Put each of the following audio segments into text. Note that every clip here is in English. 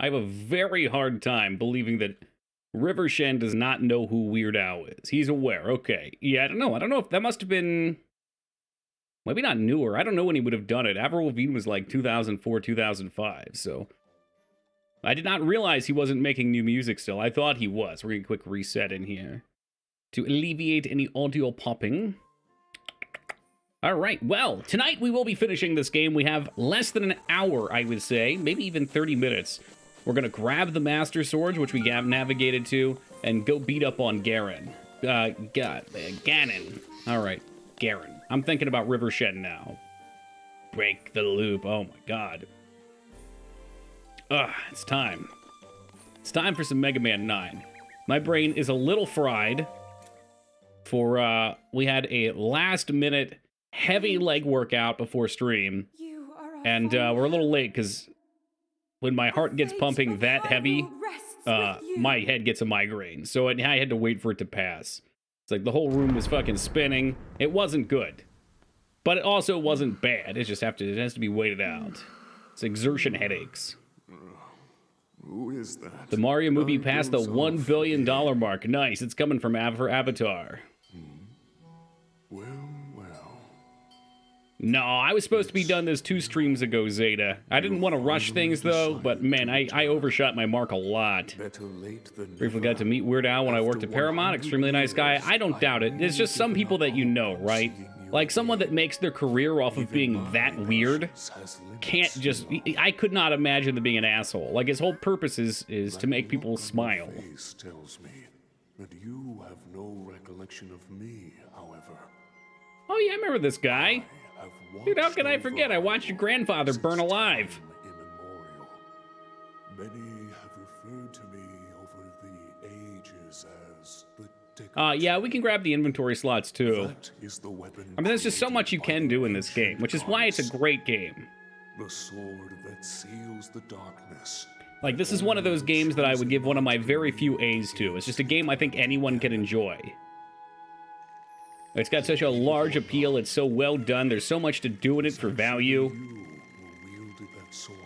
I have a very hard time believing that River Shen does not know who Weird Al is. He's aware. Okay. Yeah, I don't know. I don't know if that must have been... Maybe not newer. I don't know when he would have done it. Avril Lavigne was like 2004, 2005, so... I did not realize he wasn't making new music still. I thought he was. We're going to quick reset in here to alleviate any audio popping. All right, well, tonight we will be finishing this game. We have less than an hour, I would say, maybe even 30 minutes. We're going to grab the Master Swords, which we navigated to, and go beat up on Ganon. All right, Ganon. I'm thinking about River Shen now. Break the loop. Oh, my God. It's time. It's time for some Mega Man 9. My brain is a little fried for, we had a last-minute heavy leg workout before stream. And we're a little late because when my heart gets pumping that heavy, my head gets a migraine. So I had to wait for it to pass. It's like the whole room was fucking spinning. It wasn't good. But it also wasn't bad. It just it has to be waited out. It's exertion headaches. Who is that? The Mario movie passed the $1 billion mark. Nice. It's coming from Avatar. Well. No, I was supposed to be done this 2 streams ago, Zeta. I didn't want to rush things, though, but man, I overshot my mark a lot. Briefly got to meet Weird Al when I worked at Paramount. Extremely nice guy. I don't doubt it. There's just some people that you know, right? Like, someone that makes their career off of being that weird can't just... I could not imagine them being an asshole. Like, his whole purpose is to make people smile. Tells me that you have no recollection of me, however. Oh, yeah, I remember this guy. Dude, how can I forget? I watched your grandfather burn alive. Many have referred to me over the ages as the yeah, we can grab the inventory slots too. That is the weapon. I mean, there's just so much you can do in this game, which is why it's a great game. The sword that seals the darkness. Like, this is one of those games that I would give one of my very few A's to. It's just a game I think anyone can enjoy. It's got such a large appeal, it's so well done, there's so much to do in it for value. You who wielded that sword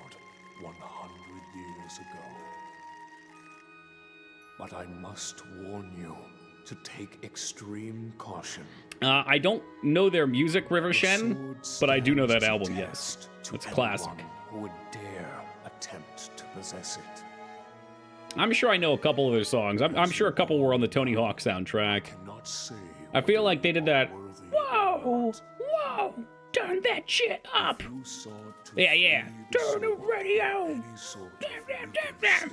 100 years ago. But I must warn you to take extreme caution. I don't know their music, River Shen, but I do know that album, yes. It's classic. Who would dare attempt to possess it. I'm sure I know a couple of their songs. I'm sure a couple were on the Tony Hawk soundtrack. I feel like they did that. Whoa! Whoa! Turn that shit up! Yeah. Turn the radio!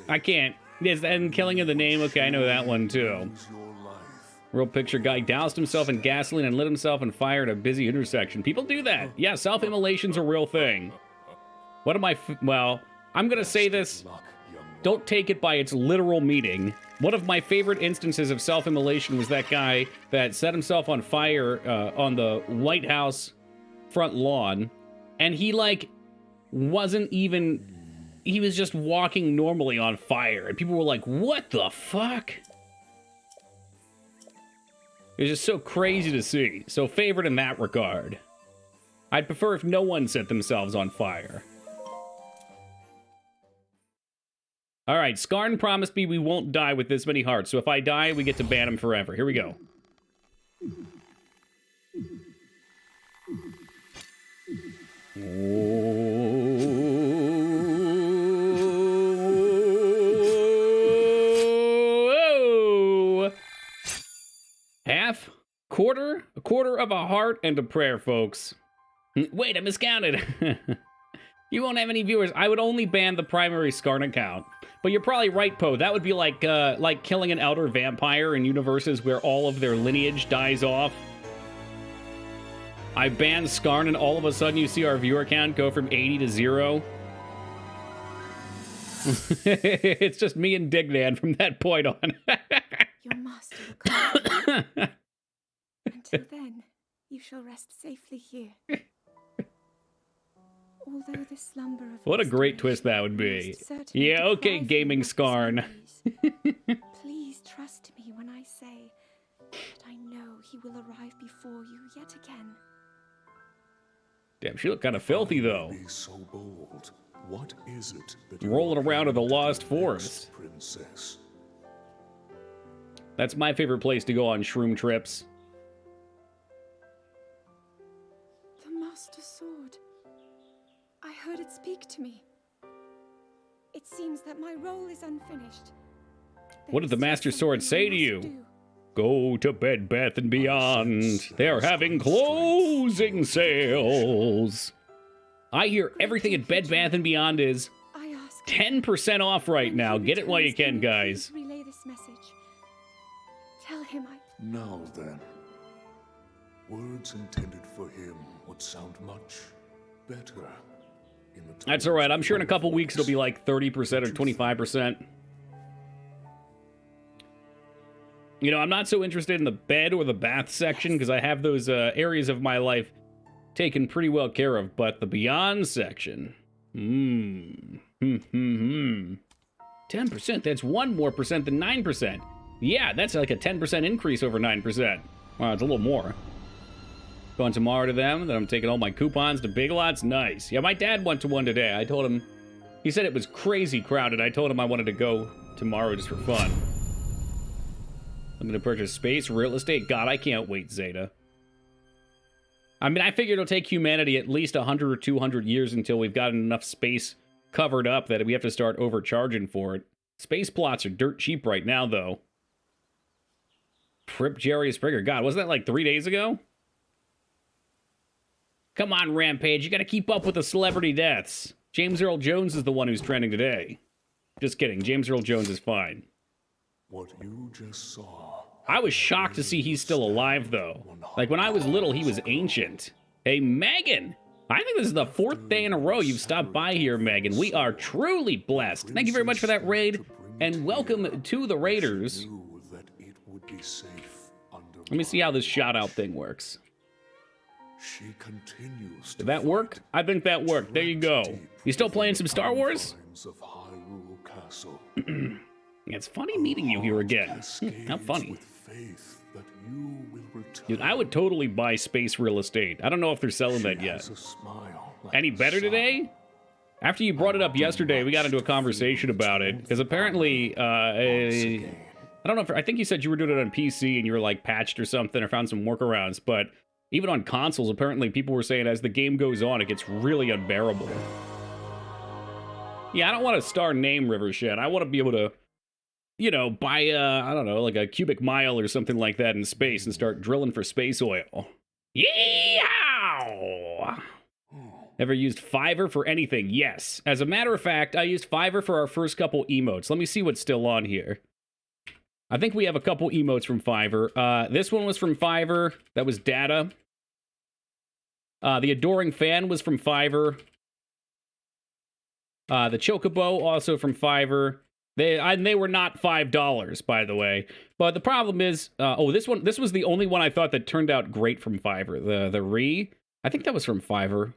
I can't. Yes, and Killing of the Name. Okay, I know that one too. Real picture guy doused himself in gasoline and lit himself on fire at a busy intersection. People do that. Yeah, self-immolation's a real thing. What am I... Well, I'm gonna say this. Don't take it by its literal meaning. One of my favorite instances of self-immolation was that guy that set himself on fire on the White House front lawn, and he, like, wasn't even... He was just walking normally on fire, and people were like, what the fuck? It was just so crazy to see. So favorite in that regard. I'd prefer if no one set themselves on fire. All right, Skarn promised me we won't die with this many hearts, so if I die, we get to ban him forever. Here we go. Whoa. Half, quarter, a quarter of a heart, and a prayer, folks. Wait, I miscounted. You won't have any viewers. I would only ban the primary Skarn account. But you're probably right, Poe. That would be like killing an elder vampire in universes where all of their lineage dies off. I ban Skarn and all of a sudden you see our viewer count go from 80 to 0. It's just me and Dignan from that point on. Your master will come. Until then, you shall rest safely here. Although the slumber of what a great twist that would be. Yeah, okay, gaming Skarn. Please trust me when I say that I know he will arrive before you yet again. Damn, she looked kind of filthy, though. Be so bold. What is it that Rolling you're around in the planning to Lost do Forest. next, Princess? That's my favorite place to go on shroom trips. The Master Sword. I heard it speak to me. It seems that my role is unfinished. What did the Master Sword say to you? Go to Bed Bath & Beyond. They're having closing sales. I hear everything at Bed Bath & Beyond is 10% off right now. Get it while you can, guys. Relay this message. Tell him I... Now then, words intended for him would sound much better in the That's all right. I'm sure in a couple weeks it'll be like 30% or 25%. You know, I'm not so interested in the bed or the bath section because I have those areas of my life taken pretty well care of, but the Beyond section, 10%, that's 1 more percent than 9%. Yeah, that's like a 10% increase over 9%. Wow, it's a little more. Going tomorrow to them, then I'm taking all my coupons to Big Lots. Nice. Yeah, my dad went to one today. I told him, he said it was crazy crowded. I told him I wanted to go tomorrow just for fun. I'm gonna purchase space, real estate. God, I can't wait, Zeta. I mean, I figure it'll take humanity at least 100 or 200 years until we've gotten enough space covered up that we have to start overcharging for it. Space plots are dirt cheap right now, though. Prip Jerry Springer. God, wasn't that like 3 days ago? Come on, Rampage. You gotta keep up with the celebrity deaths. James Earl Jones is the one who's trending today. Just kidding. James Earl Jones is fine. What you just saw. I was shocked to see he's still alive, though. Like, when I was little, he was ancient. Hey, Megan! I think this is the 4th day in a row you've stopped by here, Megan. We are truly blessed. Thank you very much for that raid, and welcome to the Raiders. Let me see how this shout-out thing works. She continues. Did that work? I think that worked. There you go. You still playing some Star Wars? It's funny meeting you here again. How funny. Dude, I would totally buy space real estate. I don't know if they're selling that yet. Any better today? After you brought it up yesterday, we got into a conversation about it. Because apparently, I don't know if, I think you said you were doing it on PC and you were like patched or something or found some workarounds. But even on consoles, apparently people were saying as the game goes on, it gets really unbearable. Yeah, I don't want to star name River Shed. I want to be able to, you know, buy, I don't know, like a cubic mile or something like that in space and start drilling for space oil. Yeehaw! Ever used Fiverr for anything? Yes. As a matter of fact, I used Fiverr for our first couple emotes. Let me see what's still on here. I think we have a couple emotes from Fiverr. This one was from Fiverr. That was Data. The Adoring Fan was from Fiverr. The Chocobo, also from Fiverr. They were not $5, by the way. But the problem is, this was the only one I thought that turned out great from Fiverr. The I think that was from Fiverr.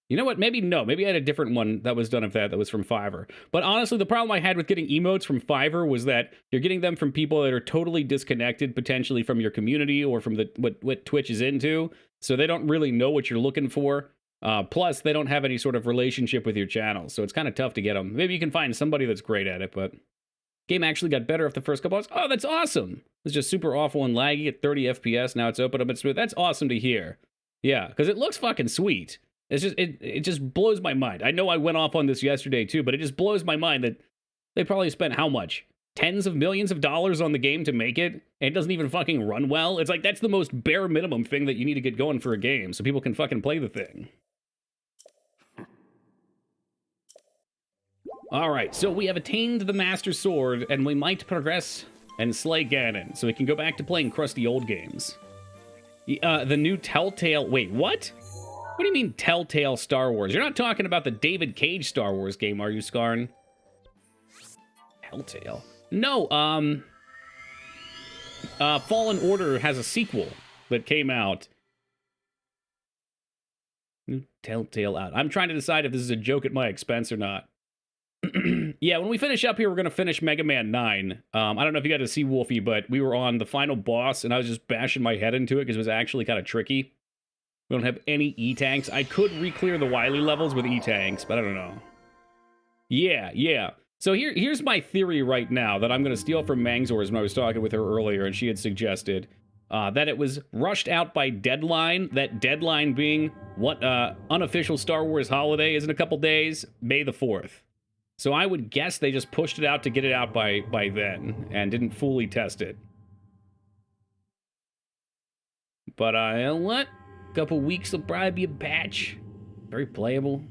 You know what? Maybe no. Maybe I had a different one that was done of that was from Fiverr. But honestly, the problem I had with getting emotes from Fiverr was that you're getting them from people that are totally disconnected, potentially from your community or from what Twitch is into. So they don't really know what you're looking for. Plus, they don't have any sort of relationship with your channel, so it's kind of tough to get them. Maybe you can find somebody that's great at it, but game actually got better after the first couple hours. Oh, that's awesome! It's just super awful and laggy at 30 FPS. Now it's open a bit smooth. That's awesome to hear. Yeah, because it looks fucking sweet. It's just it just blows my mind. I know I went off on this yesterday too, but it just blows my mind that they probably spent how much? Tens of millions of dollars on the game to make it, and it doesn't even fucking run well. It's like that's the most bare minimum thing that you need to get going for a game, so people can fucking play the thing. Alright, so we have attained the Master Sword, and we might progress and slay Ganon, so we can go back to playing crusty old games. The new Telltale... Wait, what? What do you mean Telltale Star Wars? You're not talking about the David Cage Star Wars game, are you, Skarn? Telltale? No, Fallen Order has a sequel that came out. New Telltale out. I'm trying to decide if this is a joke at my expense or not. Yeah, when we finish up here, we're going to finish Mega Man 9. I don't know if you got to see Wolfie, but we were on the final boss, and I was just bashing my head into it because it was actually kind of tricky. We don't have any E-tanks. I could re-clear the Wily levels with E-tanks, but I don't know. Yeah. So here's my theory right now that I'm going to steal from Mangzor's when I was talking with her earlier, and she had suggested that it was rushed out by Deadline, that Deadline being what unofficial Star Wars holiday is in a couple days, May the 4th. So I would guess they just pushed it out to get it out by then, and didn't fully test it. But you know what? A couple weeks will probably be a patch. Very playable.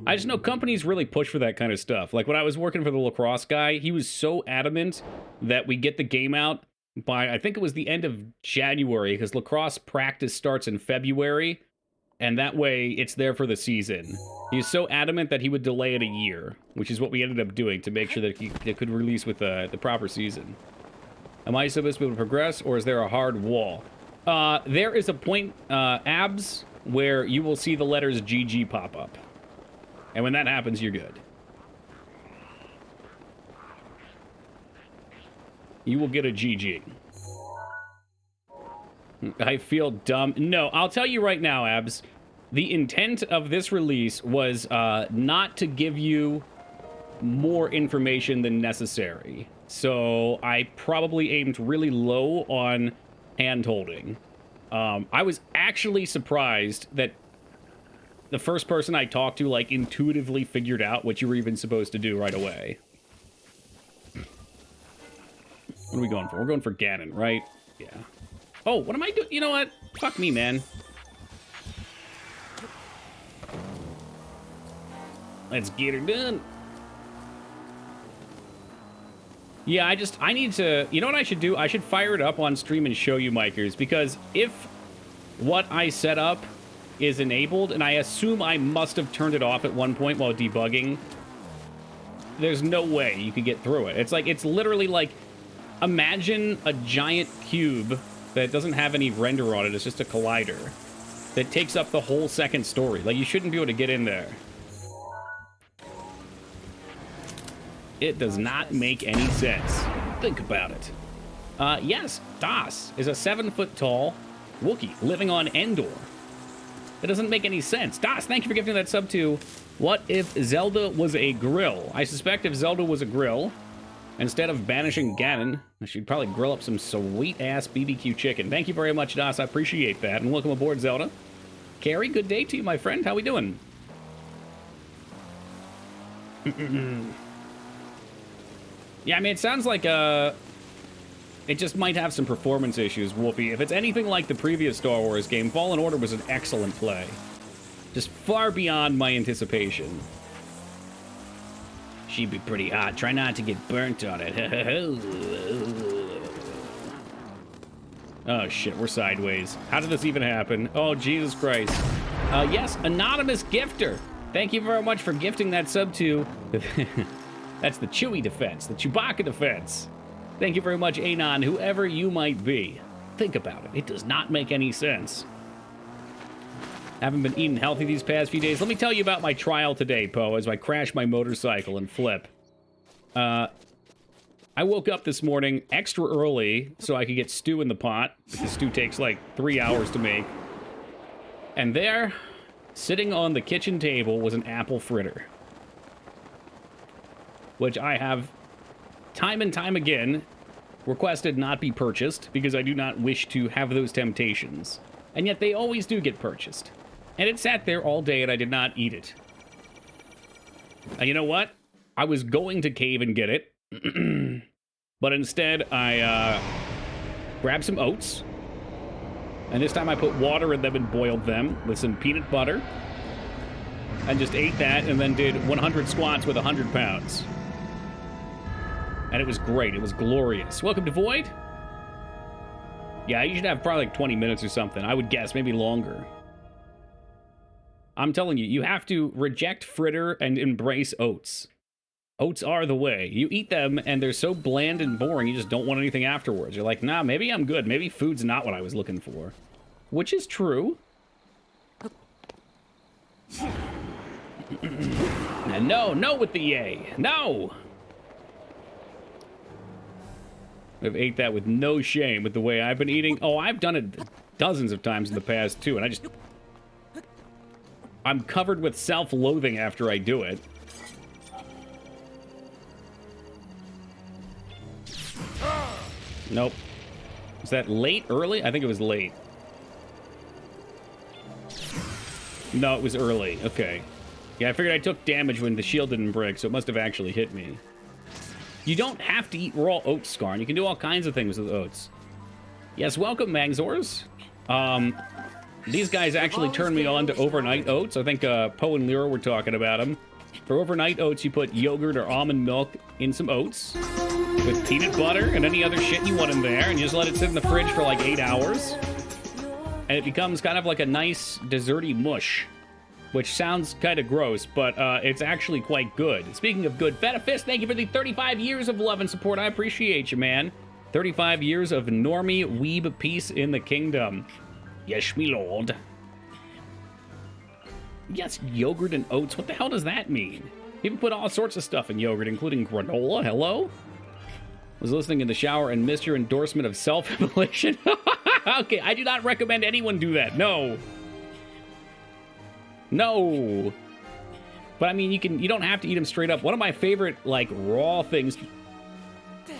I just know companies really push for that kind of stuff. Like when I was working for the lacrosse guy, he was so adamant that we get the game out by, I think it was the end of January, because lacrosse practice starts in February, and that way it's there for the season. He was so adamant that he would delay it a year, which is what we ended up doing to make sure that it could release with the proper season. Am I supposed to be able to progress, or is there a hard wall? There is a point, abs, where you will see the letters GG pop up. And when that happens, you're good. You will get a GG. I feel dumb. No, I'll tell you right now, Abs. The intent of this release was not to give you more information than necessary. So I probably aimed really low on hand-holding. I was actually surprised that the first person I talked to, like, intuitively figured out what you were even supposed to do right away. What are we going for? We're going for Ganon, right? Yeah. Oh, what am I doing? You know what? Fuck me, man. Let's get her done. Yeah, I need to... You know what I should do? I should fire it up on stream and show you, Micers, because if what I set up is enabled, and I assume I must have turned it off at one point while debugging, there's no way you could get through it. It's literally like, imagine a giant cube that doesn't have any render on it. It's just a collider that takes up the whole second story. Like, you shouldn't be able to get in there. It does not make any sense. Think about it. Yes, Das is a 7-foot-tall Wookiee living on Endor. That doesn't make any sense. Das, thank you for giving that sub to What If Zelda Was a Grill? I suspect if Zelda was a grill, instead of banishing Ganon, she'd probably grill up some sweet-ass BBQ chicken. Thank you very much, Das. I appreciate that. And welcome aboard, Zelda. Carrie, good day to you, my friend. How we doing? Yeah, I mean, it sounds like it just might have some performance issues, Wolfie. If it's anything like the previous Star Wars game, Fallen Order was an excellent play. Just far beyond my anticipation. She'd be pretty hot. Try not to get burnt on it. Oh, shit, we're sideways. How did this even happen? Oh, Jesus Christ. Yes, Anonymous Gifter. Thank you very much for gifting that sub to... That's the Chewie defense, the Chewbacca defense. Thank you very much, Anon, whoever you might be. Think about it. It does not make any sense. Haven't been eating healthy these past few days. Let me tell you about my trial today, Poe, as I crash my motorcycle and flip. I woke up this morning extra early so I could get stew in the pot, because stew takes like 3 hours to make. And there, sitting on the kitchen table, was an apple fritter, which I have time and time again requested not be purchased because I do not wish to have those temptations. And yet they always do get purchased. And it sat there all day and I did not eat it. And you know what? I was going to cave and get it. But instead I grabbed some oats. And this time I put water in them and boiled them with some peanut butter. And just ate that and then did 100 squats with 100 pounds. And it was great. It was glorious. Welcome to Void. Yeah, you should have probably like 20 minutes or something. I would guess, maybe longer. I'm telling you, you have to reject fritter and embrace oats. Oats are the way. You eat them and they're so bland and boring, you just don't want anything afterwards. You're like, nah, maybe I'm good. Maybe food's not what I was looking for. Which is true. And no with the yay. No! I've ate that with no shame with the way I've been eating. Oh, I've done it dozens of times in the past, too, and I'm covered with self-loathing after I do it. Nope. Was that late? Early? I think it was late. No, it was early. Okay. Yeah, I figured I took damage when the shield didn't break, so it must have actually hit me. You don't have to eat raw oats, Scarn. You can do all kinds of things with oats. Yes, welcome, Magzors. These guys actually turned me on to overnight oats. I think Poe and Lyra were talking about them. For overnight oats, you put yogurt or almond milk in some oats with peanut butter and any other shit you want in there, and you just let it sit in the fridge for like 8 hours. And it becomes kind of like a nice desserty mush, which sounds kind of gross, but it's actually quite good. Speaking of good, Fetafist, thank you for the 35 years of love and support. I appreciate you, man. 35 years of normie weeb peace in the kingdom. Yes, me lord. Yes, yogurt and oats. What the hell does that mean? People put all sorts of stuff in yogurt, including granola. Hello? Was listening in the shower and missed your endorsement of self-immolation. Okay, I do not recommend anyone do that. No. No. But I mean, you don't have to eat them straight up. One of my favorite, like, raw things.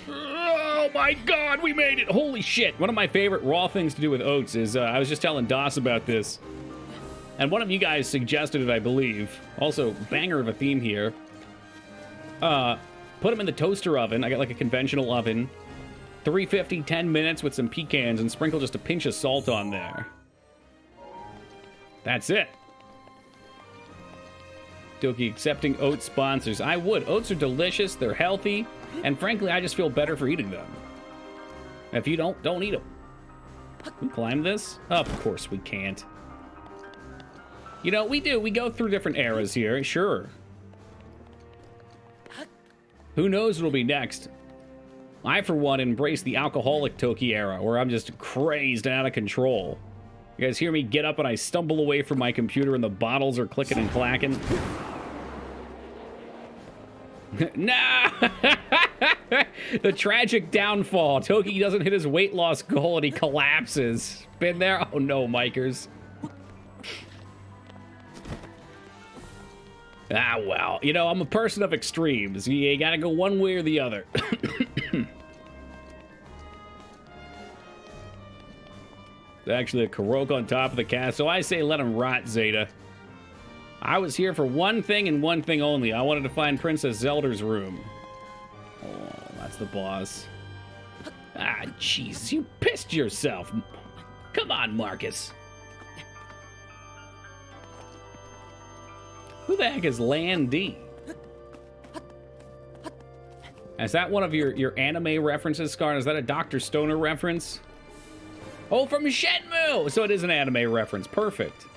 Oh my god, we made it! Holy shit! One of my favorite raw things to do with oats is, I was just telling Das about this. And one of you guys suggested it, I believe. Also, banger of a theme here. Put them in the toaster oven. I got like a conventional oven. 350, 10 minutes with some pecans and sprinkle just a pinch of salt on there. That's it. Doki accepting oat sponsors. I would. Oats are delicious, they're healthy, and frankly, I just feel better for eating them. If you don't eat them. Can we climb this? Of course we can't. You know, we do. We go through different eras here, sure. Who knows what'll be next? I, for one, embrace the alcoholic Toki era, where I'm just crazed and out of control. You guys hear me get up and I stumble away from my computer and the bottles are clicking and clacking? No! The tragic downfall. Toki doesn't hit his weight loss goal and he collapses. Been there? Oh no, Mikers. Ah, well. You know, I'm a person of extremes. You gotta go one way or the other. Actually a Karok on top of the castle. I say let him rot, Zeta. I was here for one thing and one thing only. I wanted to find Princess Zelda's room. Oh, that's the boss. Ah, jeez, you pissed yourself. Come on, Marcus. Who the heck is Lan D? Is that one of your anime references, Scar? Is that a Dr. Stoner reference? Oh, from Shenmue! So it is an anime reference. Perfect.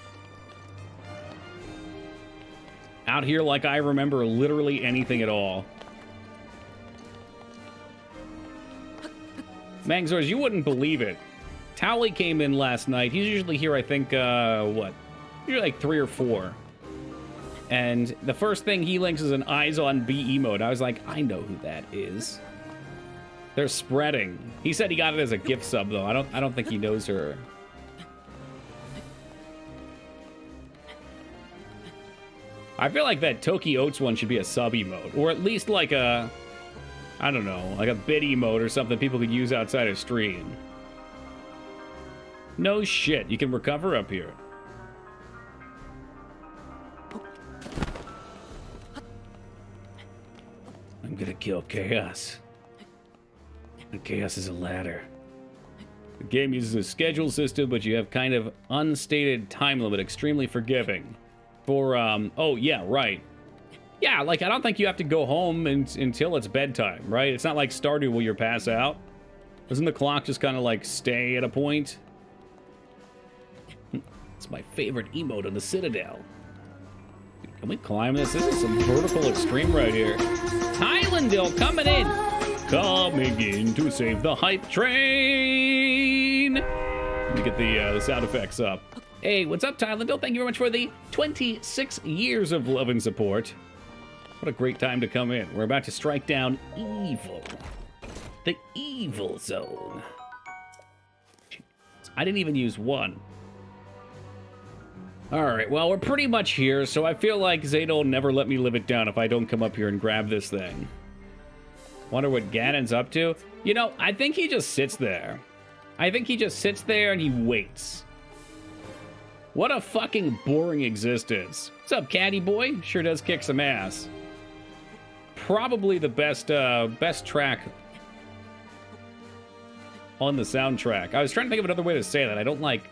Out here like I remember literally anything at all. Mangzors, you wouldn't believe it. Towley came in last night. He's usually here, I think, what? Usually like 3 or 4. And the first thing he links is an Eyes on B emote. I was like, I know who that is. They're spreading. He said he got it as a gift sub, though. I don't think he knows her. I feel like that Toki Oats one should be a sub emote, or at least like a, I don't know, like a bit emote or something people could use outside of stream. No shit, you can recover up here. I'm gonna kill Chaos. And Chaos is a ladder. The game uses a schedule system, but you have kind of unstated time limit, extremely forgiving. For, oh, yeah, right. Yeah, like, I don't think you have to go home until it's bedtime, right? It's not like Stardew where you pass out. Doesn't the clock just kind of, like, stay at a point? It's my favorite emote on the Citadel. Can we climb this? This is some vertical extreme right here. Highlandale coming in! Coming in to save the hype train! Let me get the sound effects up. Hey, what's up, Thailandale? Thank you very much for the 26 years of love and support. What a great time to come in. We're about to strike down evil. The evil zone. I didn't even use one. Alright, well, we're pretty much here, so I feel like Zeta will never let me live it down if I don't come up here and grab this thing. Wonder what Ganon's up to? You know, I think he just sits there. I think he just sits there and he waits. What a fucking boring existence. What's up, Caddy Boy? Sure does kick some ass. Probably the best track on the soundtrack. I was trying to think of another way to say that. I don't like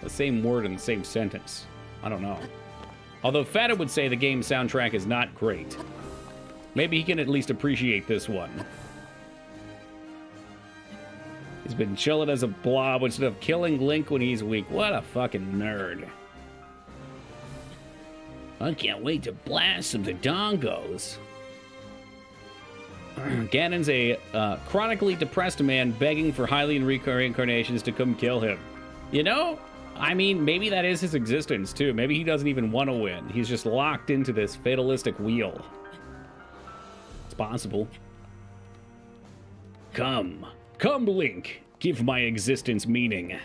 the same word in the same sentence. I don't know. Although Fata would say the game soundtrack is not great. Maybe he can at least appreciate this one. He's been chilling as a blob instead of killing Link when he's weak. What a fucking nerd. I can't wait to blast some Dodongos. Ganon's a chronically depressed man begging for Hylian reincarnations to come kill him. You know, I mean, maybe that is his existence, too. Maybe he doesn't even want to win. He's just locked into this fatalistic wheel. It's possible. Come, Link. Give my existence meaning.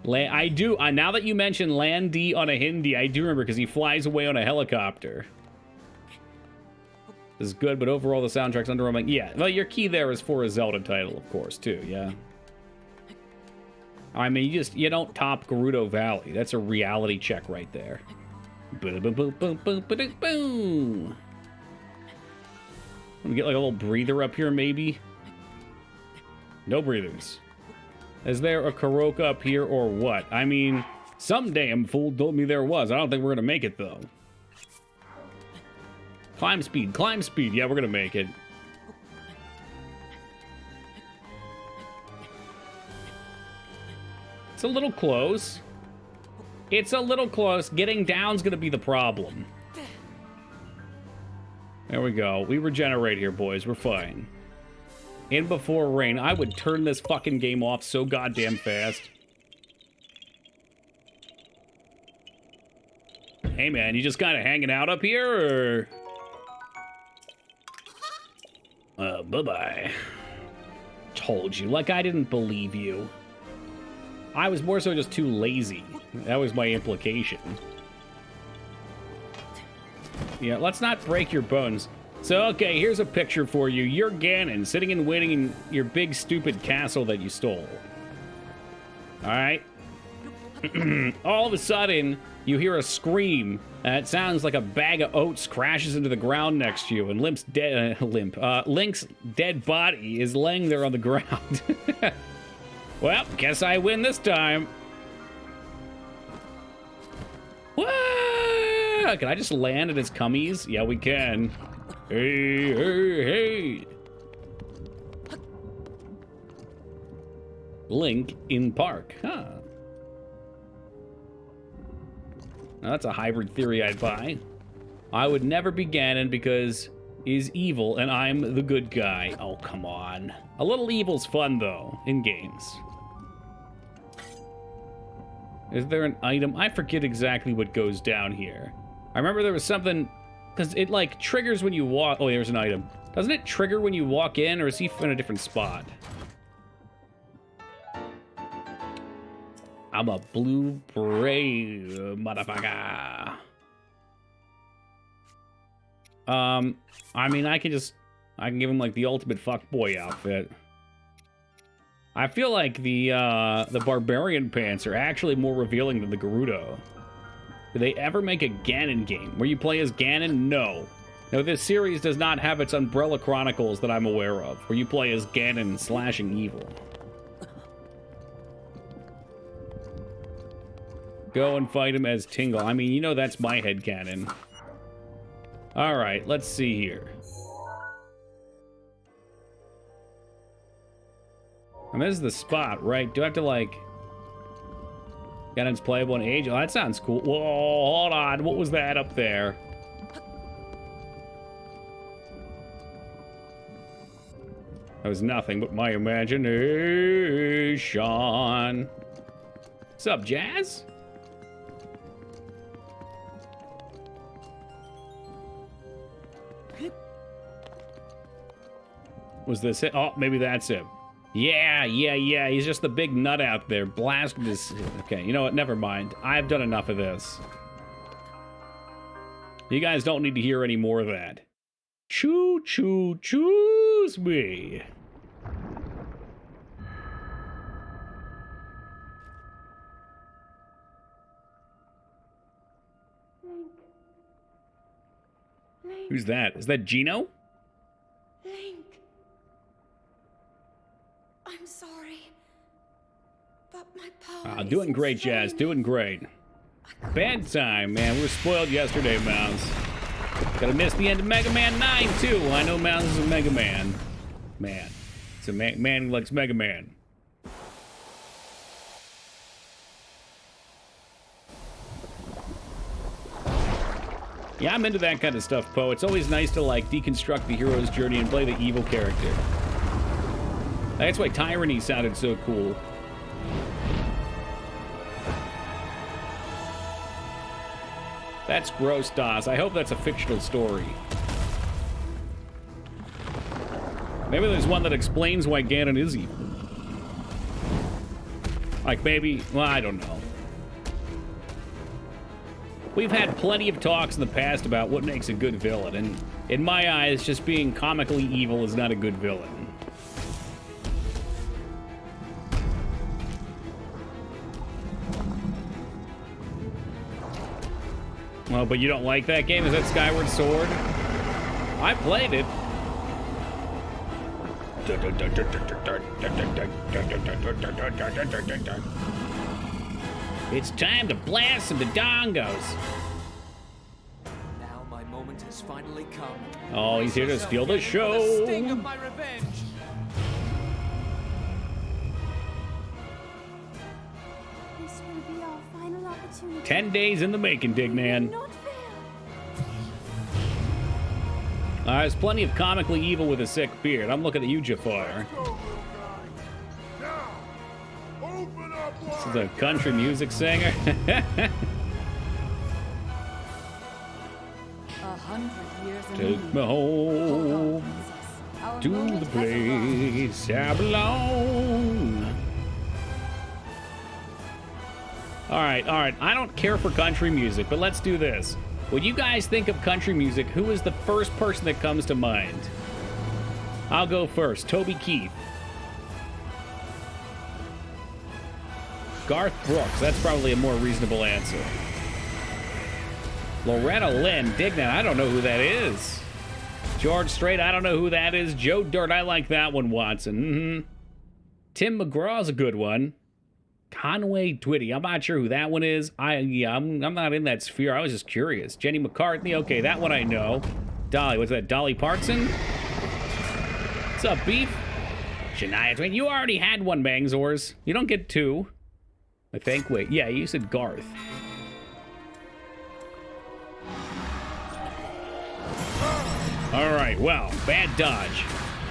I do. Now that you mention Landy on a Hindi, I do remember because he flies away on a helicopter. This is good, but overall the soundtrack's underwhelming. Yeah, well, your key there is for a Zelda title, of course, too, yeah. I mean, you don't top Gerudo Valley. That's a reality check right there. Boom, boom, boom, boom, boom, boom, boom. Let me get like a little breather up here, maybe. No breathers. Is there a Karoka up here or what? I mean, some damn fool told me there was. I don't think we're gonna make it though. Climb speed, climb speed. Yeah, we're gonna make it. It's a little close. It's a little close. Getting down's gonna be the problem. There we go. We regenerate here, boys. We're fine. In before rain. I would turn this fucking game off so goddamn fast. Hey, man, you just kind of hanging out up here, or... bye-bye. Told you. Like I didn't believe you. I was more so just too lazy. That was my implication. Yeah, let's not break your bones. So, okay, here's a picture for you. You're Ganon, sitting and waiting in your big, stupid castle that you stole. Alright? All of a sudden, you hear a scream. It sounds like a bag of oats crashes into the ground next to you, and Link's dead body is laying there on the ground. Well, guess I win this time. What? Can I just land at his cummies? Yeah, we can. Hey, hey, hey. Link in park, huh? Now, that's a hybrid theory I'd buy. I would never be Ganon because he's evil and I'm the good guy. Oh, come on. A little evil's fun, though, in games. Is there an item? I forget exactly what goes down here. I remember there was something, because it, like, triggers when you walk. Oh, there's an item. Doesn't it trigger when you walk in, or is he in a different spot? I'm a blue brave motherfucker. I mean, I can give him, like, the ultimate fuckboy outfit. I feel like the barbarian pants are actually more revealing than the Gerudo. Did they ever make a Ganon game where you play as Ganon? No. No, this series does not have its Umbrella Chronicles that I'm aware of, where you play as Ganon slashing evil. Go and fight him as Tingle. I mean, you know that's my headcanon. Alright, let's see here. And this is the spot, right? Do I have to, like... Ganon's playable in age? Oh, that sounds cool. Whoa, hold on. What was that up there? That was nothing but my imagination. What's up, Jazz? Was this it? Oh, maybe that's him. Yeah. He's just the big nut out there blasting his... Okay, you know what? Never mind. I've done enough of this. You guys don't need to hear any more of that. Choo-choo, choose me. Link. Who's that? Is that Gino? Link. I'm sorry. But my power Doing great, isn't Jazz. failing Doing me. great. I can't- Bedtime, man. We were spoiled yesterday, Mouse. Gotta miss the end of Mega Man 9, too. Well, I know Mouse is a Mega Man. Man. It's a man who likes Mega Man. Yeah, I'm into that kind of stuff, Poe. It's always nice to, like, deconstruct the hero's journey and play the evil character. That's why Tyranny sounded so cool. That's gross, Das. I hope that's a fictional story. Maybe there's one that explains why Ganon is evil. Like, maybe... Well, I don't know. We've had plenty of talks in the past about what makes a good villain, and in my eyes, just being comically evil is not a good villain. Well, but you don't like that game? Is that Skyward Sword? I played it. It's time to blast some dongos. Now my moment has finally come. Oh, he's here to steal the show. The sting of my revenge. This will be our final opportunity. 10 days in the making, Dignan. Not fail. There's plenty of comically evil with a sick beard. I'm looking at you, Jafar. Now, open up This is a country music singer. 100 years in Take me home to the place I belong. All right. I don't care for country music, but let's do this. When you guys think of country music, who is the first person that comes to mind? I'll go first. Toby Keith. Garth Brooks. That's probably a more reasonable answer. Loretta Lynn. Dignan. I don't know who that is. George Strait. I don't know who that is. Joe Dirt. I like that one, Watson. Tim McGraw's a good one. Conway Twitty. I'm not sure who that one is. I'm not in that sphere. I was just curious. Jenny McCartney. Okay, that one I know. Dolly. What's that? Dolly Parton? What's up, Beef? Shania Twain. You already had one, Bangzors. You don't get two. I think. Wait. Yeah, you said Garth. All right. Well, bad dodge.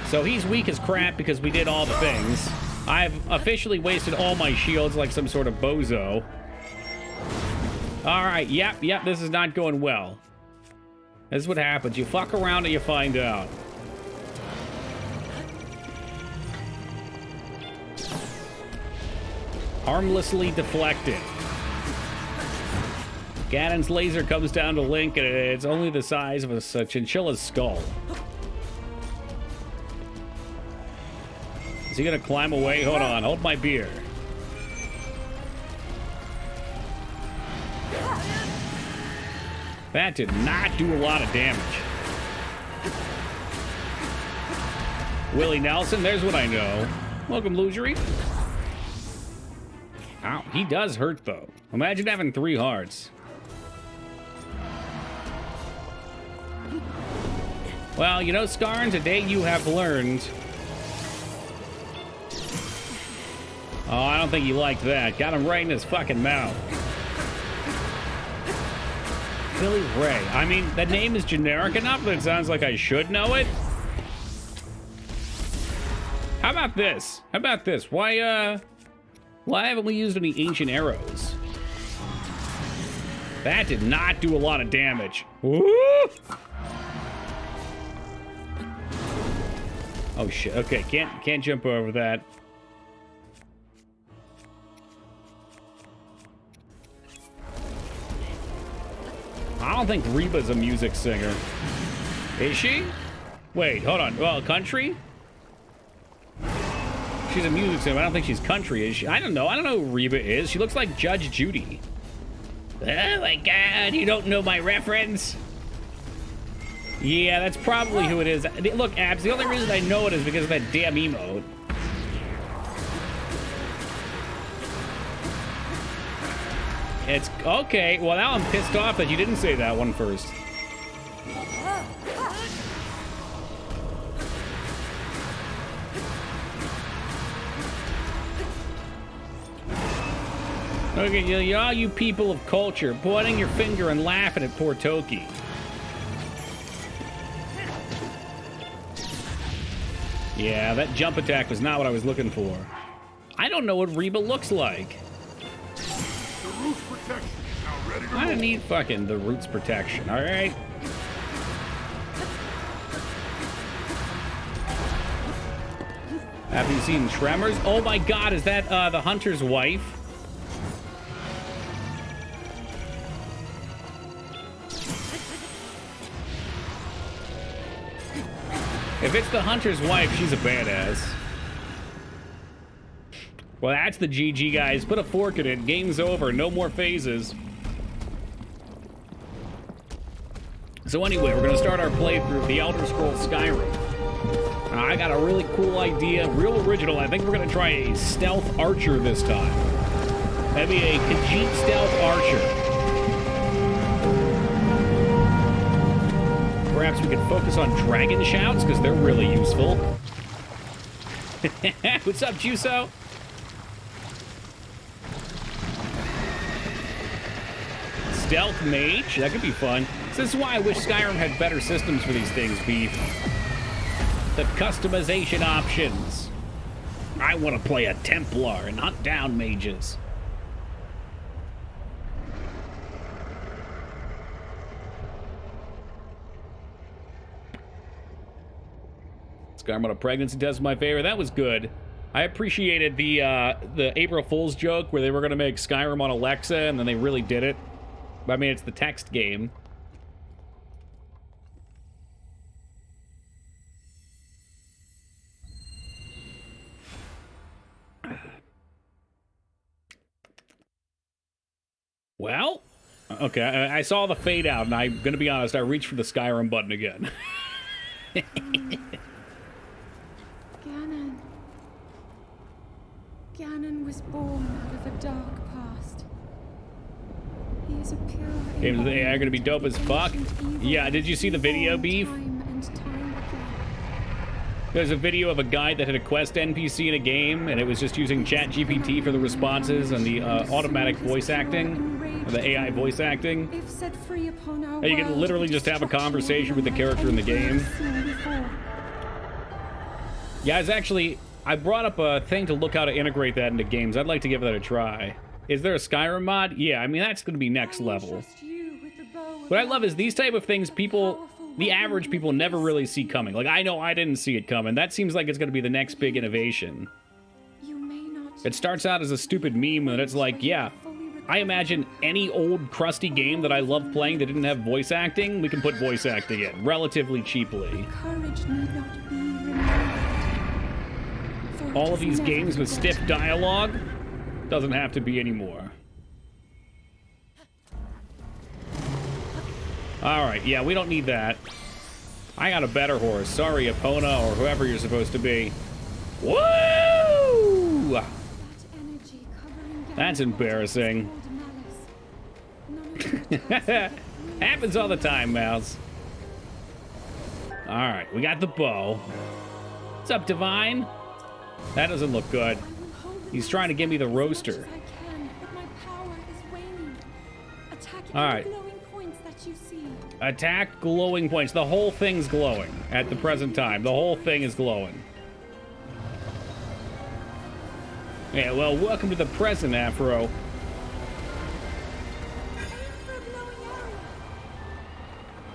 So he's weak as crap because we did all the things. I've officially wasted all my shields like some sort of bozo. All right, yep, this is not going well. This is what happens. You fuck around and you find out. Harmlessly deflected. Ganon's laser comes down to Link, and it's only the size of a chinchilla's skull. Is he gonna climb away? Hold on, hold my beer. That did not do a lot of damage. Willie Nelson, there's what I know. Welcome, Lugery. Ow, he does hurt, though. Imagine having 3 hearts. Well, you know, Skarn, today you have learned... Oh, I don't think he liked that. Got him right in his fucking mouth. Billy Ray. I mean, that name is generic enough that it sounds like I should know it. How about this? Why haven't we used any ancient arrows? That did not do a lot of damage. Woo! Oh shit. Okay, can't jump over that. I don't think Reba's a music singer. Is she? Wait, hold on. Well, country? She's a music singer. I don't think she's country, is she? I don't know. I don't know who Reba is. She looks like Judge Judy. Oh my god, you don't know my reference? Yeah, that's probably who it is. Look, Abs, the only reason I know it is because of that damn emote. It's okay. Well, now I'm pissed off that you didn't say that one first. Okay, all you people of culture pointing your finger and laughing at poor Toki. Yeah, that jump attack was not what I was looking for. I don't know what Reba looks like. The roof protection is now ready to I roll. need fucking the roots protection, alright? Have you seen Tremors? Oh my god, is that the hunter's wife? If it's the hunter's wife, she's a badass. Well, that's the GG, guys. Put a fork in it. Game's over. No more phases. So anyway, we're going to start our playthrough of The Elder Scrolls Skyrim. I got a really cool idea. Real original. I think we're going to try a stealth archer this time. Maybe a Khajiit stealth archer. Perhaps we could focus on dragon shouts, because they're really useful. What's up, Juso? Stealth mage? That could be fun. So this is why I wish Skyrim had better systems for these things, Beef. The customization options. I want to play a Templar and hunt down mages. Skyrim on a pregnancy test is my favorite. That was good. I appreciated the April Fool's joke where they were going to make Skyrim on Alexa, and then they really did it. I mean, it's the text game. Well, okay, I saw the fade out, and I'm going to be honest, I reached for the Skyrim button again. Ganon was born out of a dark past. He is a pure Games with AI are going to be dope as fuck. Yeah, did you see the video, Beef? time and time again. There's a video of a guy that had a quest NPC in a game, and it was just using ChatGPT for the responses and the automatic voice acting, or the AI voice acting. If set free upon our And you can world, literally just have a destruction conversation with the will character in the happen game. as we've seen before. Yeah, it's actually, I brought up a thing to look how to integrate that into games. I'd like to give that a try. Is there a Skyrim mod? Yeah, I mean, that's going to be next level. What I love is these type of things people, the average people never really see coming. Like, I know I didn't see it coming. That seems like it's going to be the next big innovation. It starts out as a stupid meme, and it's like, yeah, I imagine any old crusty game that I love playing that didn't have voice acting, we can put voice acting in relatively cheaply. Courage need not be remembered. For All it of these is never games with stiff forgotten. dialogue doesn't have to be anymore. Alright, yeah, we don't need that. I got a better horse. Sorry, Epona, or whoever you're supposed to be. Woo! That energy covering That's Ganon's embarrassing. malice. None of your attacks Happens all the time, Mouse. Alright, we got the bow. What's up, Divine? That doesn't look good. I will hold it He's trying to give me the as much roaster. as I can, but my power is waning. Attack All any right. glowing points that you see. Attack glowing points. The whole thing's glowing at the present time. The whole thing is glowing. Yeah, well, welcome to the present, Afro. For a glowing area.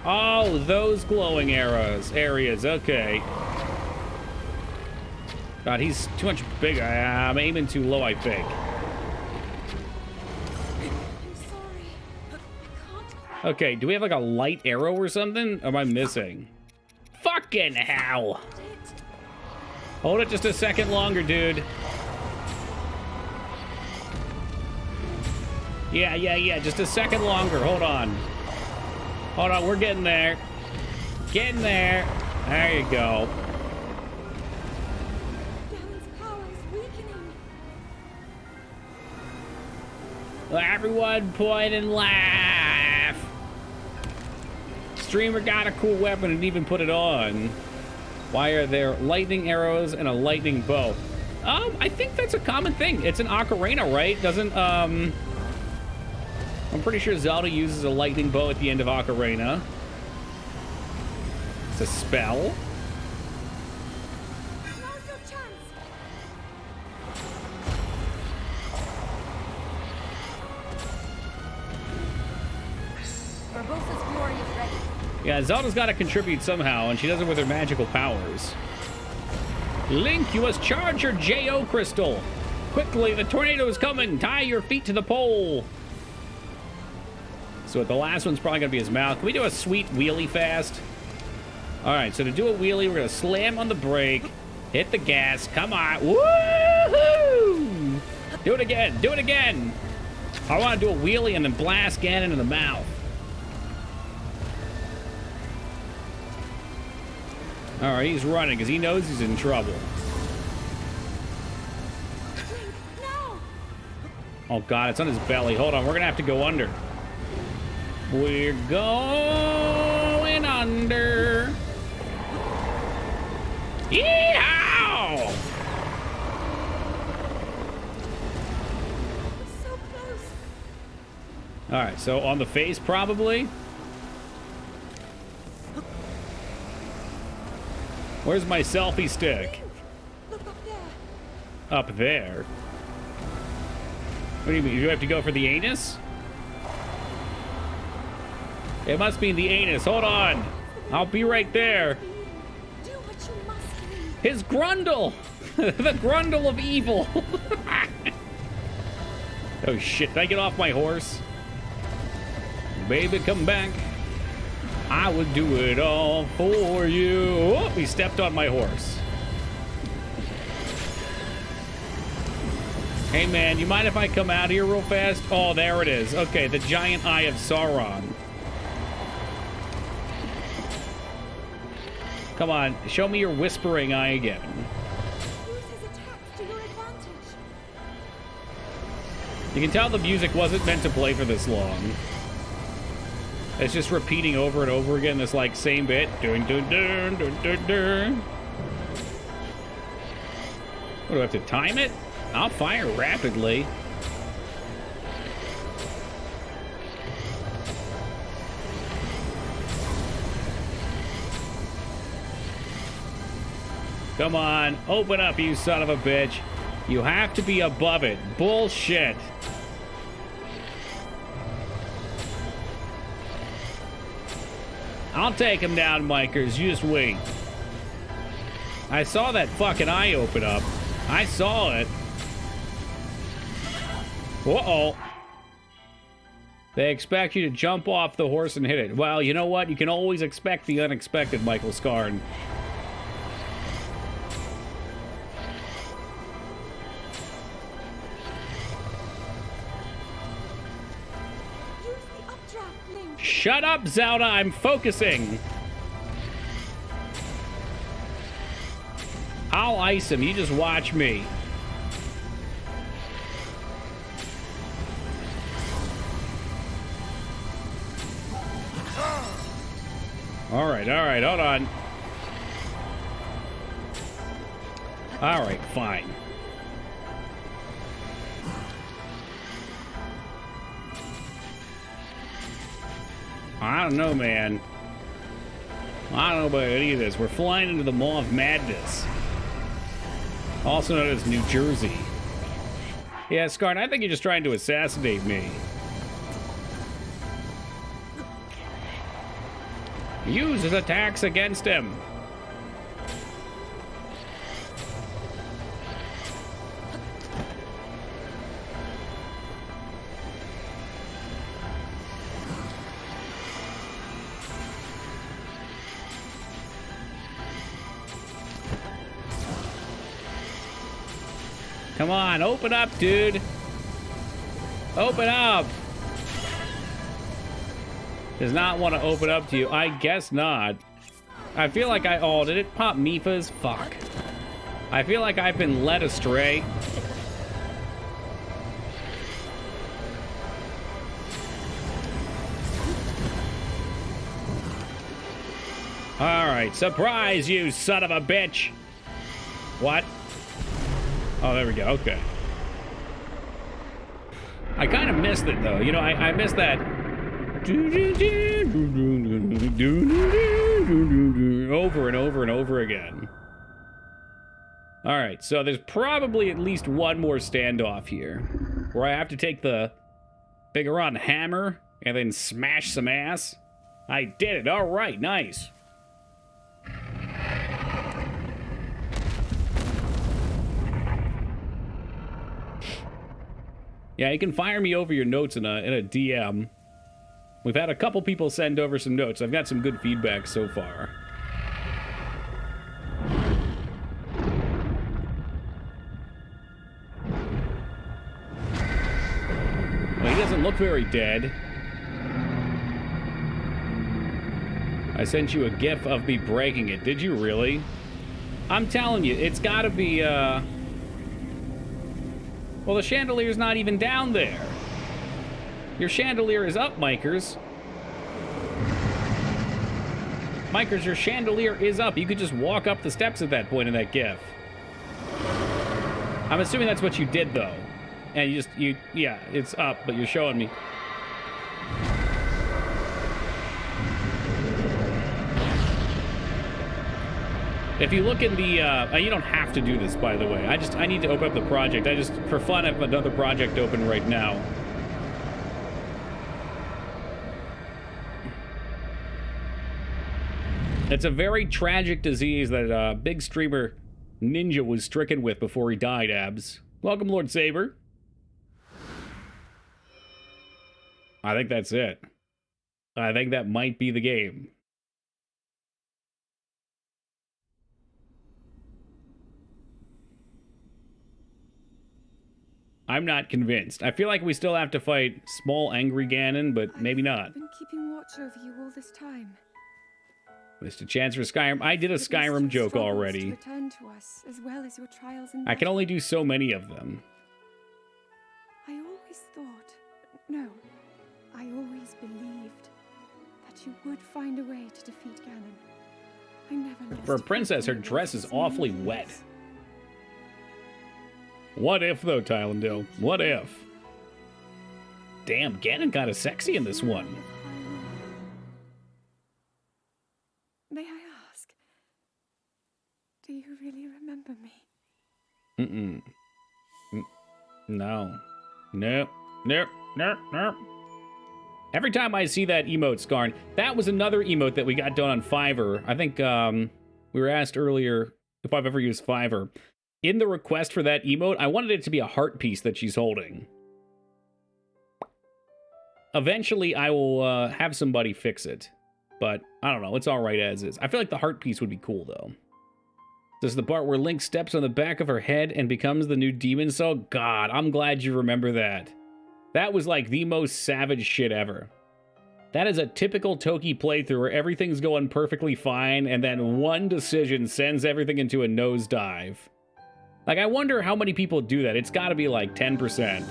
Oh, those glowing areas. Okay. God, he's too much bigger. I'm aiming too low, I think. I'm sorry. I can't. Okay, do we have like a light arrow or something? Or am I missing? Fucking hell! Hold it just a second longer, dude. Yeah, just a second longer. Hold on. Hold on, we're getting there. Getting there. There you go. Galen's power is weakening. Everyone point and laugh. Streamer got a cool weapon and even put it on. Why are there lightning arrows and a lightning bow? I think that's a common thing. It's an ocarina, right? Doesn't, I'm pretty sure Zelda uses a lightning bow at the end of Ocarina. It's a spell. Now's your chance. Barbosa's glory is ready. Yeah, Zelda's got to contribute somehow, and she does it with her magical powers. Link, you must charge your J.O. crystal. Quickly, the tornado is coming. Tie your feet to the pole. So the last one's probably going to be his mouth. Can we do a sweet wheelie fast? All right, so to do a wheelie, we're going to slam on the brake, hit the gas. Come on. Woohoo! Do it again. Do it again. I want to do a wheelie and then blast Ganon in the mouth. All right, he's running because he knows he's in trouble. Link, no! Oh, God, it's on his belly. Hold on, we're going to have to go under. We're going under. Yeehaw! We're so close. All right, so on the face, probably. Where's my selfie stick? Look up there. Up there. What do you mean? Do you have to go for the anus? It must be the anus. Hold on. I'll be right there. Do what you must, Link. His grundle! The grundle of evil! Oh shit, did I get off my horse? Baby, come back. I would do it all for you. Oh, he stepped on my horse. Hey man, you mind if I come out here real fast? Oh, there it is. Okay, the giant eye of Sauron. Come on, show me your whispering eye again. Use his attacks to your advantage. You can tell the music wasn't meant to play for this long. It's just repeating over and over again this like same bit. Dun dun dun dun dun dun. What, do I have to time it? I'll fire rapidly. Come on, open up, you son of a bitch. You have to be above it. Bullshit. I'll take him down, Mikers. You just wait. I saw that fucking eye open up. I saw it. Uh-oh. They expect you to jump off the horse and hit it. Well, you know what? You can always expect the unexpected, Michael Scarn. Use the updraft, Link. Shut up, Zelda. I'm focusing. I'll ice him. You just watch me. All right, hold on. All right, fine. I don't know, man. I don't know about any of this. We're flying into the Maw of Madness. Also known as New Jersey. Yeah, Scarn, I think you're just trying to assassinate me. Use his attacks against him. Come on, open up, dude. Open up. Does not want to open up to you. I guess not. I feel like oh, did it pop Mifas? Fuck. I feel like I've been led astray. Alright, surprise, you son of a bitch! What? Oh, there we go, okay. I kind of missed it, though. You know, I missed that... over and over and over again. Alright, so there's probably at least one more standoff here, where I have to take the Bigaron hammer and then smash some ass. I did it, alright, nice. Yeah, you can fire me over your notes in a DM. We've had a couple people send over some notes. I've got some good feedback so far. Well, he doesn't look very dead. I sent you a gif of me breaking it. Did you really? I'm telling you, it's gotta be, well, the chandelier's not even down there. Your chandelier is up, Mikers. Mikers, your chandelier is up. You could just walk up the steps at that point in that GIF. I'm assuming that's what you did, though. And yeah, it's up, but you're showing me. If you look in the, you don't have to do this, by the way. I need to open up the project. For fun, I have another project open right now. It's a very tragic disease that big streamer Ninja was stricken with before he died, Abs. Welcome, Lord Saber. I think that's it. I think that might be the game. I'm not convinced. I feel like we still have to fight small angry Ganon, but maybe not. I've been keeping watch over you all this time. Mr. Chance for Skyrim. I did a Skyrim joke already. Return to us, as well as your trials and I can only do so many of them. I always thought, no, I always believed that you would find a way to defeat Ganon. I never lost. For a princess, her dress is awfully wet. What if, though, Tylendale? What if? Damn, Ganon got of sexy in this one. May I ask, do you really remember me? No. Nope. Nope. Nope. Nope. Every time I see that emote, Skarn, that was another emote that we got done on Fiverr. I think we were asked earlier if I've ever used Fiverr. In the request for that emote, I wanted it to be a heart piece that she's holding. Eventually, I will have somebody fix it. But, I don't know, it's alright as is. I feel like the heart piece would be cool, though. This is the part where Link steps on the back of her head and becomes the new demon soul? God, I'm glad you remember that. That was like the most savage shit ever. That is a typical Toki playthrough where everything's going perfectly fine, and then one decision sends everything into a nosedive. Like, I wonder how many people do that. It's gotta be like 10%.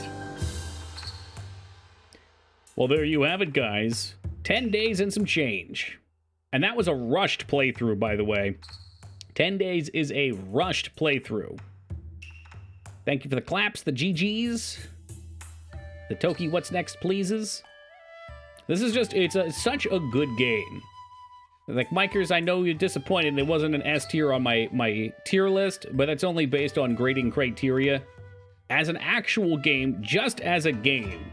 Well, there you have it, guys. 10 days and some change. And that was a rushed playthrough, by the way. 10 days is a rushed playthrough. Thank you for the claps, the GGs. The Toki what's next pleases. This is just, it's such a good game. Like, Mikers, I know you're disappointed it wasn't an S tier on my tier list, but that's only based on grading criteria. As an actual game, just as a game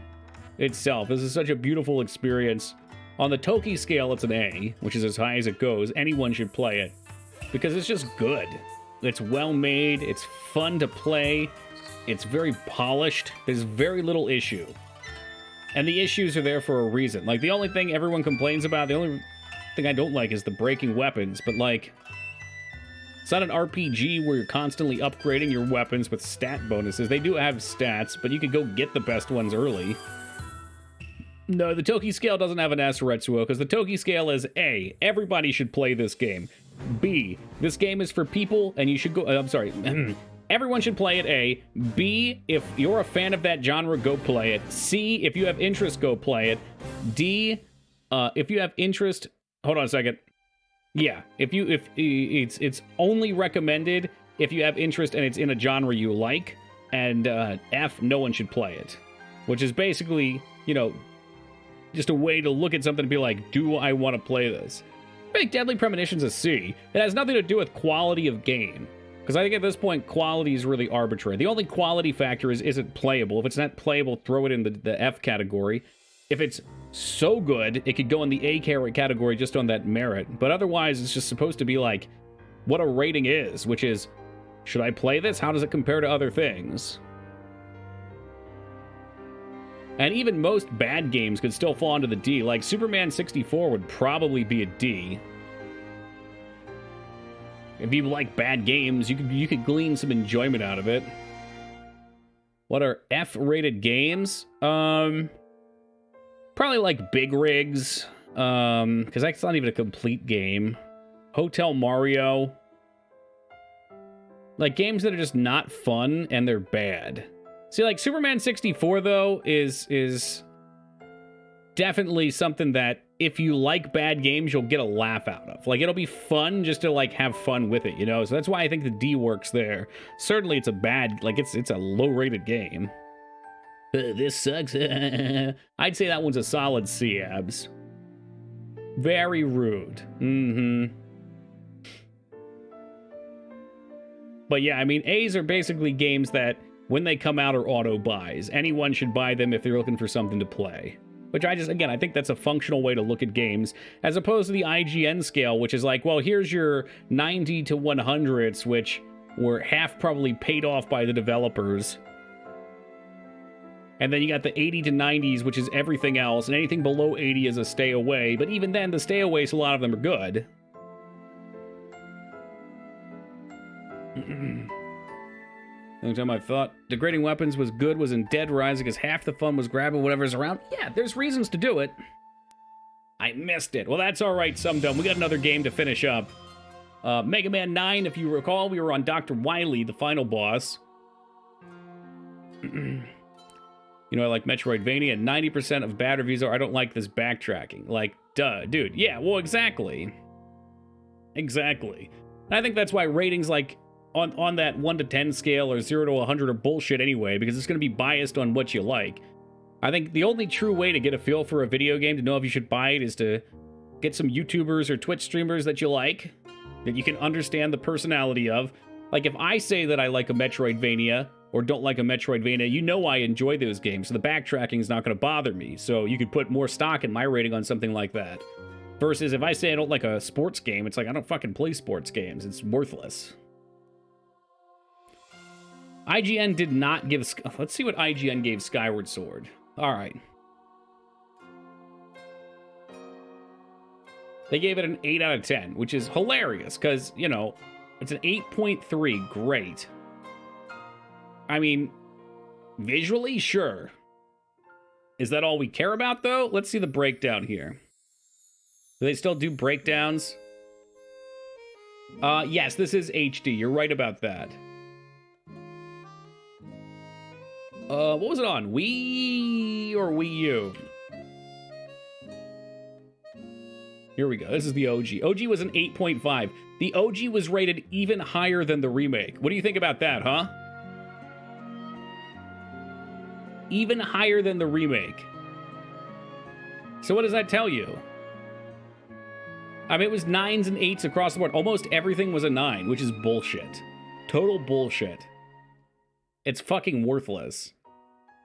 itself, this is such a beautiful experience. On the Toki scale, it's an A, which is as high as it goes. Anyone should play it, because it's just good. It's well made, it's fun to play, it's very polished, there's very little issue. And the issues are there for a reason. Like, the only thing everyone complains about, the only thing I don't like is the breaking weapons, but like, It's not an RPG where you're constantly upgrading your weapons with stat bonuses. They do have stats, but you could go get the best ones early. No, the Toki scale doesn't have an S, Retsuo, because the Toki scale is A, everybody should play this game. B, this game is for people, and you should go... I'm sorry. Everyone should play it, A. B, if you're a fan of that genre, go play it. C, if you have interest, go play it. D, if you have interest... Hold on a second. Yeah, if it's only recommended if you have interest and it's in a genre you like. And F, no one should play it. Which is basically, you know, just a way to look at something and be like, do I want to play this? Make Deadly Premonitions a C. It has nothing to do with quality of game. Because I think at this point, quality is really arbitrary. The only quality factor is it playable? If it's not playable, throw it in the F category. If it's so good, it could go in the A category just on that merit. But otherwise, it's just supposed to be like what a rating is, which is, should I play this? How does it compare to other things? And even most bad games could still fall into the D. Like Superman 64 would probably be a D. If you like bad games, you could glean some enjoyment out of it. What are F-rated games? Probably like Big Rigs, because that's not even a complete game. Hotel Mario. Like games that are just not fun and they're bad. See, like Superman 64 though is definitely something that if you like bad games, you'll get a laugh out of. Like it'll be fun just to like have fun with it, you know? So that's why I think the D works there. Certainly it's a bad, like it's a low-rated game. This sucks. I'd say that one's a solid C, Abs. Very rude. But yeah, I mean, A's are basically games that, when they come out, are auto-buys. Anyone should buy them if they're looking for something to play. Which I think that's a functional way to look at games, as opposed to the IGN scale, which is like, well, here's your 90 to 100s, which were half probably paid off by the developers. And then you got the 80 to 90s, which is everything else, and anything below 80 is a stay away. But even then, the stay aways, a lot of them are good. The only time I thought degrading weapons was good was in Dead Rising, because half the fun was grabbing whatever's around. Yeah, there's reasons to do it. I missed it. Well, that's all right, Sumdome. We got another game to finish up. Mega Man 9, if you recall, we were on Dr. Wily, the final boss. You know, I like Metroidvania, and 90% of bad reviews are, I don't like this backtracking. Like, duh, dude. Yeah, well, exactly. Exactly. And I think that's why ratings, like, on that 1 to 10 scale or 0 to 100 are bullshit anyway, because it's going to be biased on what you like. I think the only true way to get a feel for a video game, to know if you should buy it, is to get some YouTubers or Twitch streamers that you like, that you can understand the personality of. Like, if I say that I like a Metroidvania, or don't like a Metroidvania, you know I enjoy those games, so the backtracking is not going to bother me. So you could put more stock in my rating on something like that. Versus if I say I don't like a sports game, it's like, I don't fucking play sports games. It's worthless. IGN did not give... Let's see what IGN gave Skyward Sword. All right. They gave it an 8 out of 10, which is hilarious, because, you know, it's an 8.3. Great. I mean, visually, sure. Is that all we care about, though? Let's see the breakdown here. Do they still do breakdowns? Yes, this is HD. You're right about that. What was it on? Wii or Wii U? Here we go. This is the OG. OG was an 8.5. The OG was rated even higher than the remake. What do you think about that, huh? Even higher than the remake. So what does that tell you? I mean, it was 9s and 8s across the board. Almost everything was a 9, which is bullshit. Total bullshit. It's fucking worthless.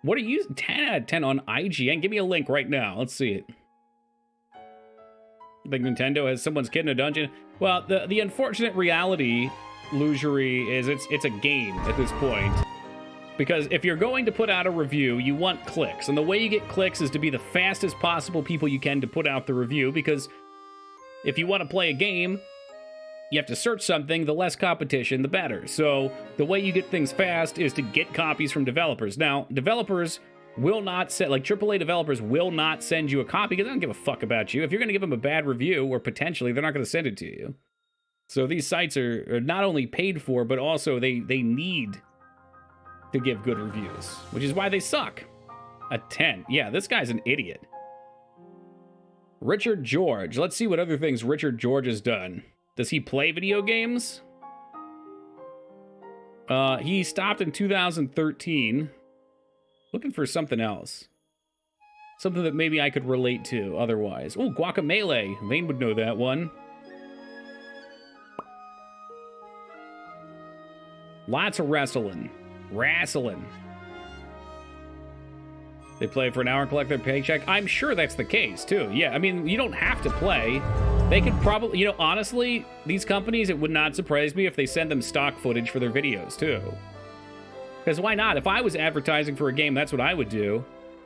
What are you... 10 out of 10 on IGN? Give me a link right now. Let's see it. Big Nintendo has someone's kid in a dungeon. Well, the unfortunate reality, Lugery, is it's a game at this point. Because if you're going to put out a review, you want clicks. And the way you get clicks is to be the fastest possible people you can to put out the review. Because if you want to play a game, you have to search something, the less competition, the better. So the way you get things fast is to get copies from developers. Now, developers will not send, like AAA developers will not send you a copy because they don't give a fuck about you. If you're going to give them a bad review, or potentially, they're not going to send it to you. So these sites are not only paid for, but also they need to give good reviews, which is why they suck. A 10. Yeah, this guy's an idiot. Richard George. Let's see what other things Richard George has done. Does he play video games? He stopped in 2013. Looking for something else. Something that maybe I could relate to otherwise. Oh, Guacamelee. Vane would know that one. Lots of wrestling. They play for an hour and collect their paycheck. I'm sure that's the case, too. Yeah, I mean, you don't have to play. They could probably, honestly, these companies, it would not surprise me if they send them stock footage for their videos, too. Because why not? If I was advertising for a game, that's what I would do.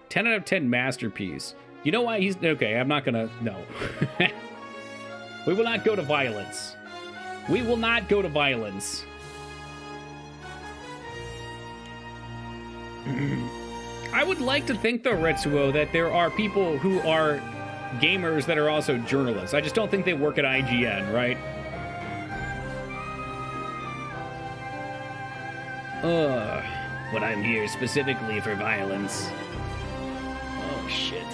10 out of 10 masterpiece. You know why he's... Okay, I'm not gonna... No. We will not go to violence. We will not go to violence. I would like to think, though, Retsuo, that there are people who are gamers that are also journalists. I just don't think they work at IGN, right? But I'm here specifically for violence. Oh, shit.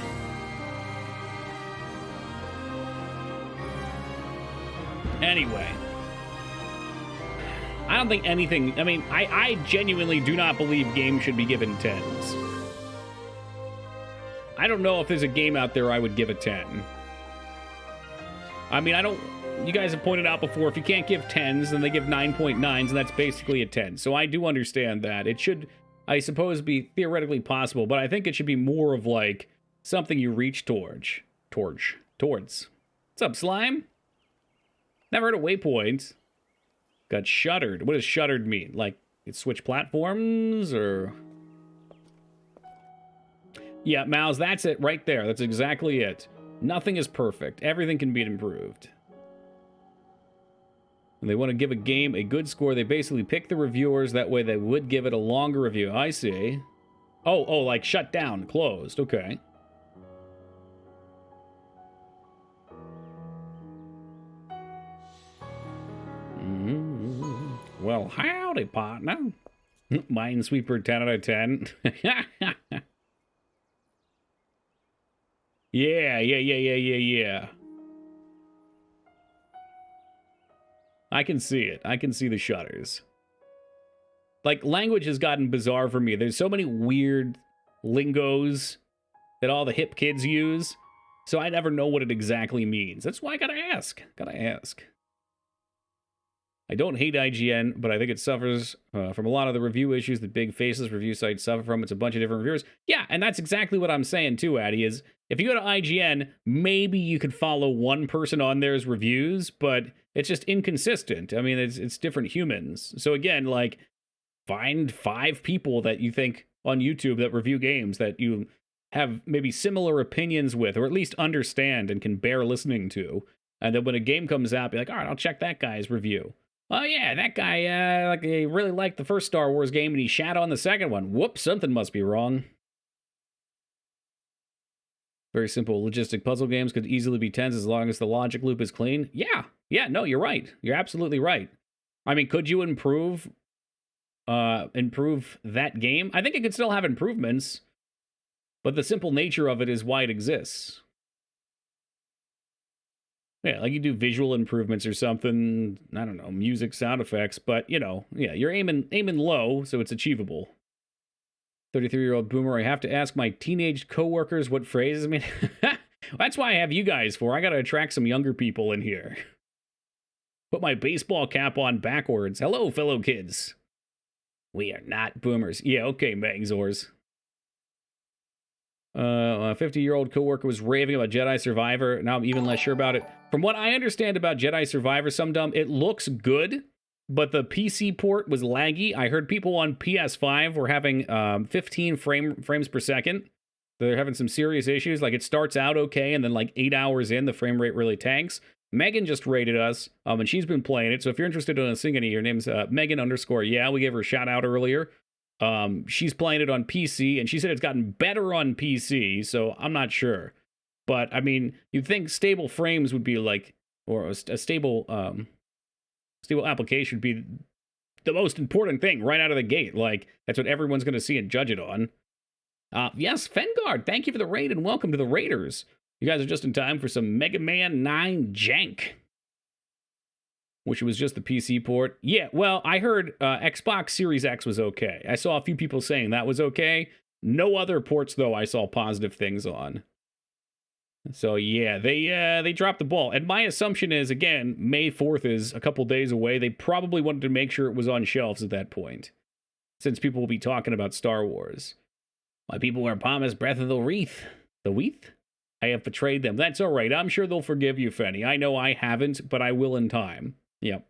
Anyway. I don't think anything... I mean, I genuinely do not believe games should be given 10s. I don't know if there's a game out there I would give a 10. I mean, I don't... You guys have pointed out before, if you can't give 10s, then they give 9.9s, and that's basically a 10. So I do understand that. It should, I suppose, be theoretically possible, but I think it should be more of, like, something you reach towards. What's up, Slime? Never heard of Waypoint. Got shuttered. What does shuttered mean? Like, it switch platforms, or... Yeah, Mouse, that's it right there. That's exactly it. Nothing is perfect. Everything can be improved. And they want to give a game a good score. They basically pick the reviewers. That way they would give it a longer review. I see. Oh, like shut down, closed. Okay. Well, howdy, partner. Minesweeper 10 out of 10. Yeah. I can see it. I can see the shutters. Like, language has gotten bizarre for me. There's so many weird lingos that all the hip kids use, so I never know what it exactly means. That's why I gotta ask. I don't hate IGN, but I think it suffers from a lot of the review issues that big faceless review sites suffer from. It's a bunch of different reviewers. Yeah, and that's exactly what I'm saying too, Addy, is if you go to IGN, maybe you could follow one person on there's reviews, but it's just inconsistent. I mean, it's different humans. So again, like, find 5 people that you think on YouTube that review games that you have maybe similar opinions with, or at least understand and can bear listening to. And then when a game comes out, be like, all right, I'll check that guy's review. Oh yeah, that guy he really liked the first Star Wars game and he shat on the second one. Whoops, something must be wrong. Very simple logistic puzzle games could easily be 10s as long as the logic loop is clean. Yeah, no, you're right. You're absolutely right. I mean, could you improve that game? I think it could still have improvements, but the simple nature of it is why it exists. Yeah, like you do visual improvements or something, I don't know, music, sound effects, but, yeah, you're aiming low, so it's achievable. 33-year-old boomer, I have to ask my teenage coworkers what phrases mean. That's why I have you guys for. I gotta attract some younger people in here. Put my baseball cap on backwards. Hello, fellow kids. We are not boomers. Yeah, okay, Magzors. A 50-year-old coworker was raving about Jedi Survivor. Now I'm even less sure about it. From what I understand about Jedi Survivor, it looks good, but the PC port was laggy. I heard people on PS5 were having 15 frames per second. They're having some serious issues. Like, it starts out okay, and then like 8 hours in, the frame rate really tanks. Megan just rated us, and she's been playing it. So if you're interested in seeing any, her name's Megan _ yeah. We gave her a shout out earlier. She's playing it on PC, and she said it's gotten better on PC. So I'm not sure, but I mean, you'd think stable frames would be like, or a stable application would be the most important thing right out of the gate. Like that's what everyone's going to see and judge it on. Yes, Fengard, thank you for the raid and welcome to the Raiders. You guys are just in time for some Mega Man 9 jank. Which was just the PC port. Yeah, well, I heard Xbox Series X was okay. I saw a few people saying that was okay. No other ports, though, I saw positive things on. So, yeah, they dropped the ball. And my assumption is, again, May 4th is a couple days away. They probably wanted to make sure it was on shelves at that point. Since people will be talking about Star Wars. My people were promised Breath of the Wreath. The Wreath? I have betrayed them. That's all right. I'm sure they'll forgive you, Fenny. I know I haven't, but I will in time. Yep.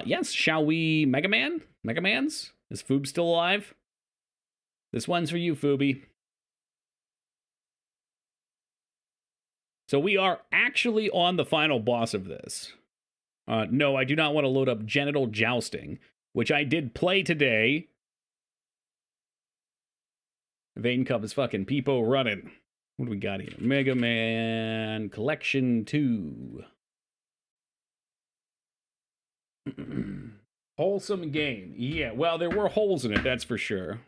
Yes, shall we Mega Man? Mega Mans? Is Foob still alive? This one's for you, Fooby. So we are actually on the final boss of this. No, I do not want to load up Genital Jousting, which I did play today. Vein Cup is fucking peepo running. What do we got here? Mega Man Collection 2. Wholesome game. Yeah, well, there were holes in it, that's for sure.